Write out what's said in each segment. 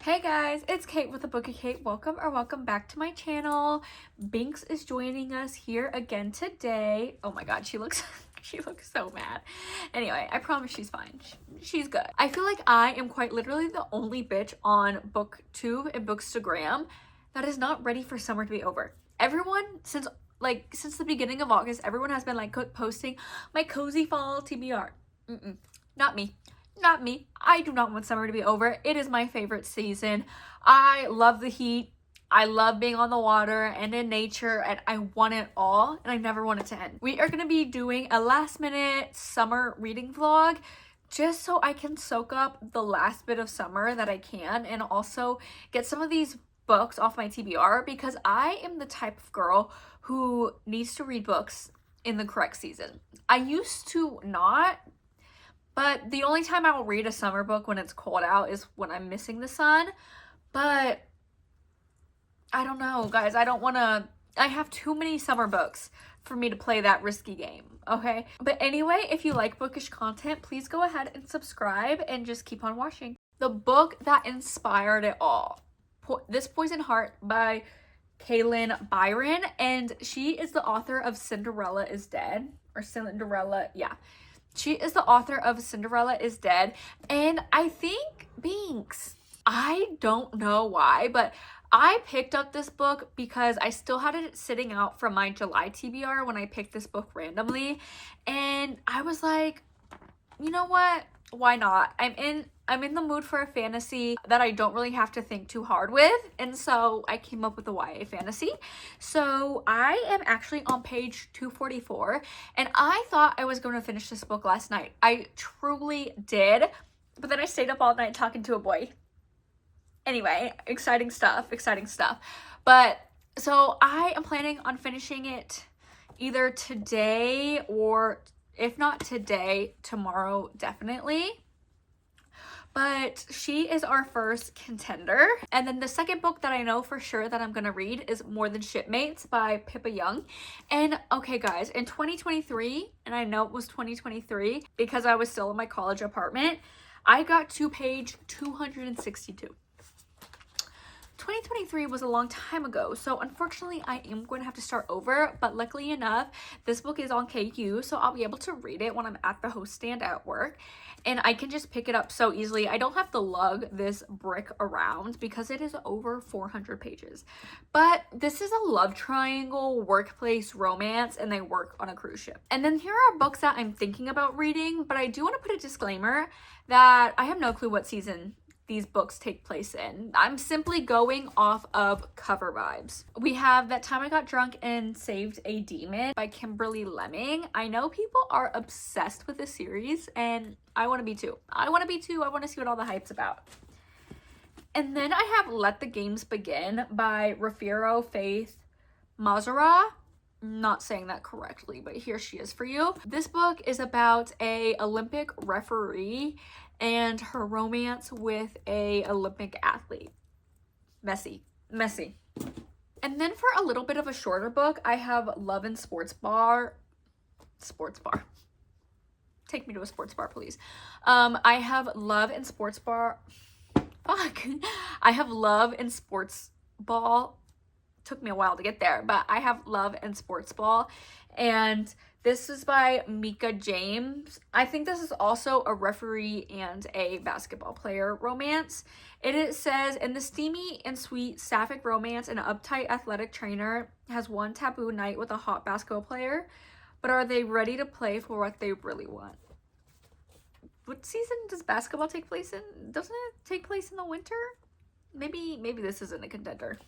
Hey guys, it's Kate with the Book of Kate. Welcome back to my channel. Binks is joining us here again today. Oh my god, she looks she looks so mad. Anyway, I promise she's fine. She's good. I feel like I am quite literally the only bitch on BookTube and Bookstagram that is not ready for summer to be over. Everyone since the beginning of August, everyone has been like posting my cozy fall TBR. Not me. Not me. I do not want summer to be over. It is my favorite season. I love the heat. I love being on the water and in nature, and I want it all, and I never want it to end. We are going to be doing a last minute summer reading vlog just so I can soak up the last bit of summer that I can, and also get some of these books off my TBR, because I am the type of girl who needs to read books in the correct season. I used to not, but the only time I will read a summer book when it's cold out is when I'm missing the sun. But I don't know, guys. I have too many summer books for me to play that risky game, okay? But anyway, if you like bookish content, please go ahead and subscribe and just keep on watching. The book that inspired it all, This Poison Heart by Kalynn Byron, and she is the author of Cinderella is Dead, or Cinderella, yeah. She is the author of Cinderella is Dead, and I think Binks, I don't know why, but I picked up this book because I still had it sitting out from my July TBR when I picked this book randomly, and I was like, you know what? Why not? I'm in the mood for a fantasy that I don't really have to think too hard with, and so I came up with a YA fantasy. So I am actually on page 244, and I thought I was going to finish this book last night. I truly did, but then I stayed up all night talking to a boy. Anyway, exciting stuff. But so I am planning on finishing it either today, or if not today, tomorrow definitely. But she is our first contender. And then the second book that I know for sure that I'm gonna read is More Than Shipmates by Pippa Young. And okay guys, in 2023, and I know it was 2023 because I was still in my college apartment, I got to page 262. 2023 was a long time ago, so unfortunately I am going to have to start over, but luckily enough, this book is on KU, so I'll be able to read it when I'm at the host stand at work, and I can just pick it up so easily. I don't have to lug this brick around because it is over 400 pages. But this is a love triangle workplace romance, and they work on a cruise ship. And then here are books that I'm thinking about reading, but I do want to put a disclaimer that I have no clue what season these books take place in. I'm simply going off of cover vibes. We have That Time I Got Drunk and Saved a Demon by Kimberly Lemming. I know people are obsessed with this series, and I want to be too. I want to see what all the hype's about. And then I have Let the Games Begin by Rafiro Faith Mazara. Not saying that correctly, but here she is for you. This book is about a Olympic referee and her romance with a Olympic athlete. Messy. And then for a little bit of a shorter book, I have Love and Sports Bar. Take me to a sports bar, please. I have Love and Sports Bar. Fuck. I have Love and Sports Ball. Took me a while to get there, but I have Love and Sports Ball, and this is by Mika James. I think this is also a referee and a basketball player romance. It says, in the steamy and sweet sapphic romance, an uptight athletic trainer has one taboo night with a hot basketball player, but are they ready to play for what they really want? What season does basketball take place in? Doesn't it take place in the winter? Maybe this isn't a contender.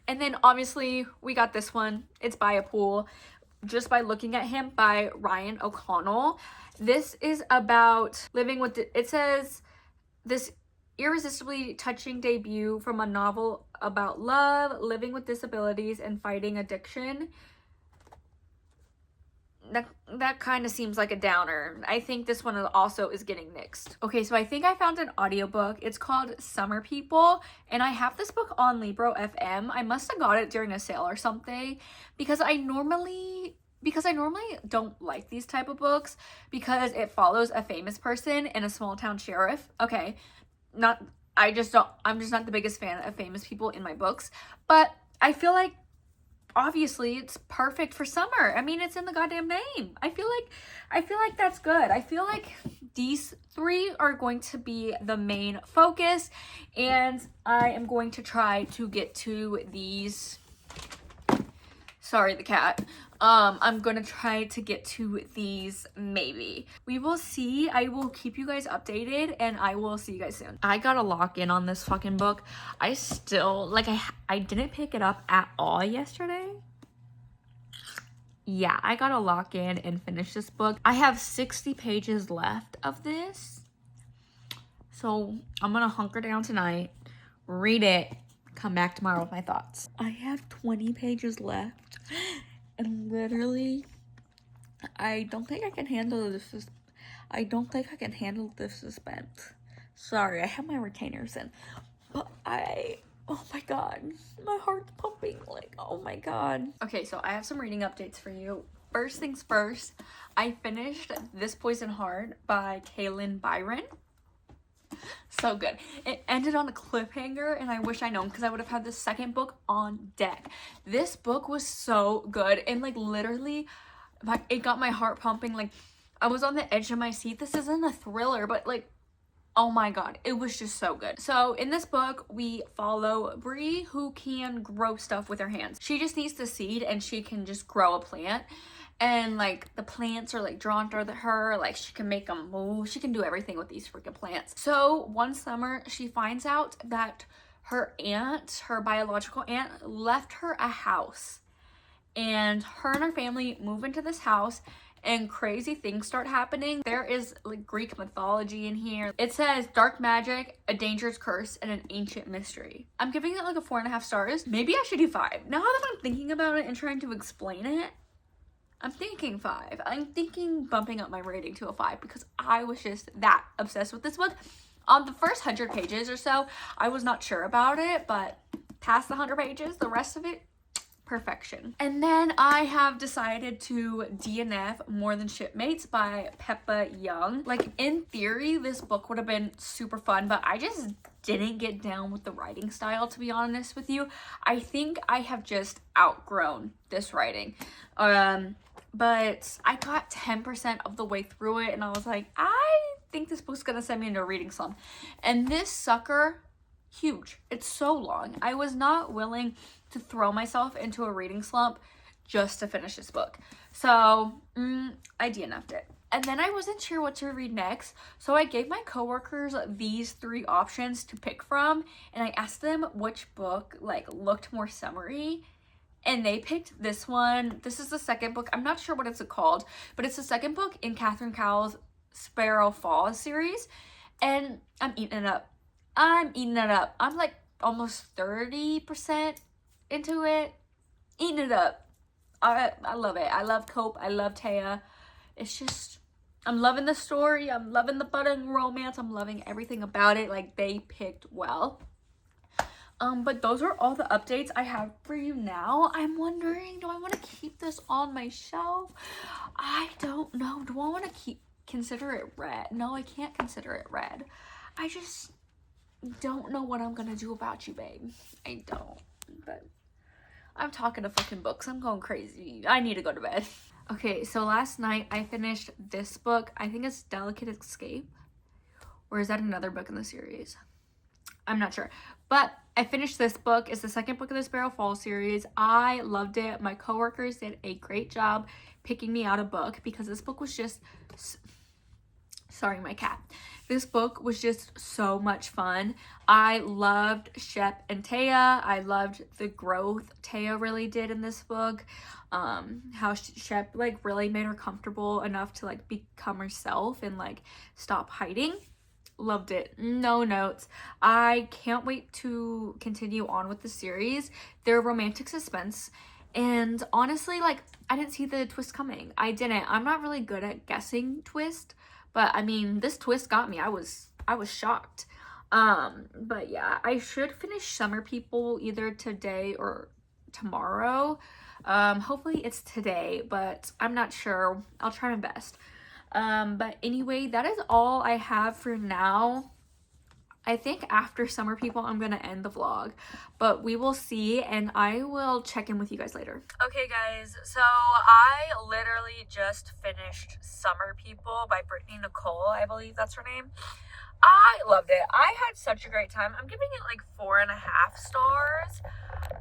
And then obviously we got this one. It's By a Pool, Just by Looking at Him by Ryan O'Connell. This is about living with, it says, this irresistibly touching debut from a novel about love, living with disabilities, and fighting addiction. That kind of seems like a downer. I think this one also is getting nixed. Okay, so I think I found an audiobook. It's called Summer People, and I have this book on Libro FM. I must have got it during a sale or something, because I normally don't like these type of books because it follows a famous person and a small town sheriff. Okay, not I'm just not the biggest fan of famous people in my books, but I feel like obviously it's perfect for summer. I mean, it's in the goddamn name. I feel like that's good. I feel like these three are going to be the main focus, and I am going to try to get to these. Sorry, the cat. I'm gonna try to get to these maybe. We will see. I will keep you guys updated, and I will see you guys soon. I gotta lock in on this fucking book. I still, like, I didn't pick it up at all yesterday. Yeah, I gotta lock in and finish this book. I have 60 pages left of this. So I'm gonna hunker down tonight, read it, come back tomorrow with my thoughts. I have 20 pages left, and literally, I don't think I can handle this. I don't think I can handle this suspense. Sorry, I have my retainers in, but oh my god, my heart's pumping, like, oh my god. Okay, so I have some reading updates for you. First things first, I finished This Poison Heart by Kaylin Byron. So good. It ended on a cliffhanger, and I wish I known, because I would have had the second book on deck. This book was so good, and like literally it got my heart pumping. Like, I was on the edge of my seat. This isn't a thriller, but like, oh my god, it was just so good. So in this book, we follow Bree, who can grow stuff with her hands. She just needs the seed, and she can just grow a plant. And like the plants are like drawn to her, like she can make them move. She can do everything with these freaking plants. So one summer she finds out that her aunt, her biological aunt, left her a house, and her family move into this house, and crazy things start happening. There is like Greek mythology in here. It says dark magic, a dangerous curse, and an ancient mystery. I'm giving it like a 4.5 stars. Maybe I should do 5. Now that I'm thinking about it and trying to explain it, I'm thinking 5. I'm thinking bumping up my rating to a 5, because I was just that obsessed with this book. On the first 100 pages or so, I was not sure about it, but past the 100 pages, the rest of it, perfection. And then I have decided to DNF More Than Shipmates by Peppa Young. Like, in theory, this book would have been super fun, but I just didn't get down with the writing style, to be honest with you. I think I have just outgrown this writing. But I got 10% of the way through it, and I was like, I think this book's gonna send me into a reading slump. And this sucker, huge. It's so long. I was not willing to throw myself into a reading slump just to finish this book. So I DNF'd it. And then I wasn't sure what to read next, so I gave my coworkers these 3 options to pick from, and I asked them which book like looked more summery, and they picked this one. This is the second book. I'm not sure what it's called, but it's the second book in Catherine Cowell's Sparrow Falls series, and I'm eating it up. I'm like almost 30% into it. Eating it up. I love it. I love Cope. I love Taya. It's just, I'm loving the story. I'm loving the budding romance. I'm loving everything about it. Like, they picked well. But those are all the updates I have for you now. I'm wondering, do I want to keep this on my shelf? I don't know. Do I want to consider it red? No, I can't consider it red. I just don't know what I'm gonna do about you, babe. I don't. But I'm talking to fucking books. I'm going crazy. I need to go to bed. Okay, so last night I finished this book. I think it's Delicate Escape. Or is that another book in the series? I'm not sure. But I finished this book. It's the second book of the Sparrow Falls series. I loved it. My coworkers did a great job picking me out a book, because this book was just... Sorry, my cat. This book was just so much fun. I loved Shep and Taya. I loved the growth Taya really did in this book. How Shep like really made her comfortable enough to like become herself and like stop hiding. Loved it. No notes. I can't wait to continue on with the series. They're romantic suspense, and honestly, like, I didn't see the twist coming. I didn't. I'm not really good at guessing twist, but I mean, this twist got me. I was shocked. But yeah, I should finish Summer People either today or tomorrow. Hopefully it's today, but I'm not sure. I'll try my best. But anyway, that is all I have for now. I think after Summer People, I'm going to end the vlog, but we will see, and I will check in with you guys later. Okay, guys, so I literally just finished Summer People by Brittany Nicole, I believe that's her name. I loved it. I had such a great time. I'm giving it like 4.5 stars.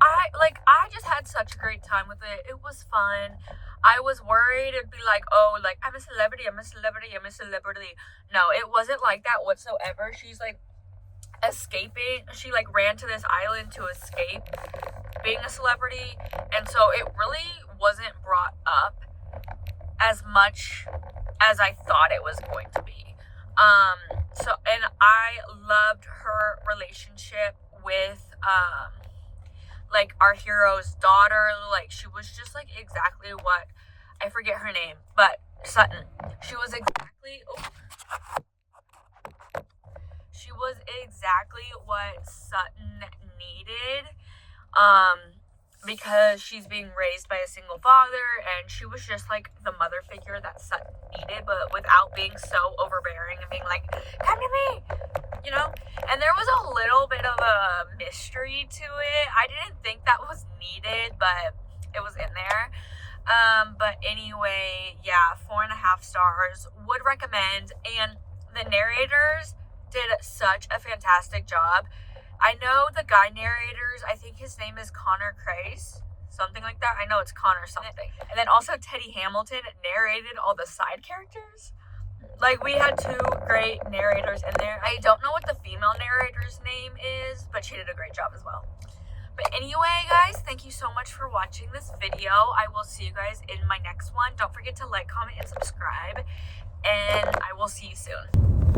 I just had such a great time with it. It was fun. I was worried it'd be like, oh, like, I'm a celebrity, I'm a celebrity, I'm a celebrity. No, it wasn't like that whatsoever. She's like escaping. She like ran to this island to escape being a celebrity. And so it really wasn't brought up as much as I thought it was going to be. And I loved her relationship with, like, our hero's daughter. Like, she was just, like, exactly what, I forget her name, but Sutton. She was exactly what Sutton needed, because she's being raised by a single father, and she was just like the mother figure that Sutton needed, but without being so overbearing and being like, come to me, you know. And there was a little bit of a mystery to it. I didn't think that was needed, but it was in there. But anyway, yeah, 4.5 stars, would recommend. And the narrators did such a fantastic job. I know the guy narrators, I think his name is Connor Crace, something like that. I know it's Connor something. And then also Teddy Hamilton narrated all the side characters. Like, we had 2 great narrators in there. I don't know what the female narrator's name is, but she did a great job as well. But anyway, guys, thank you so much for watching this video. I will see you guys in my next one. Don't forget to like, comment, and subscribe. And I will see you soon.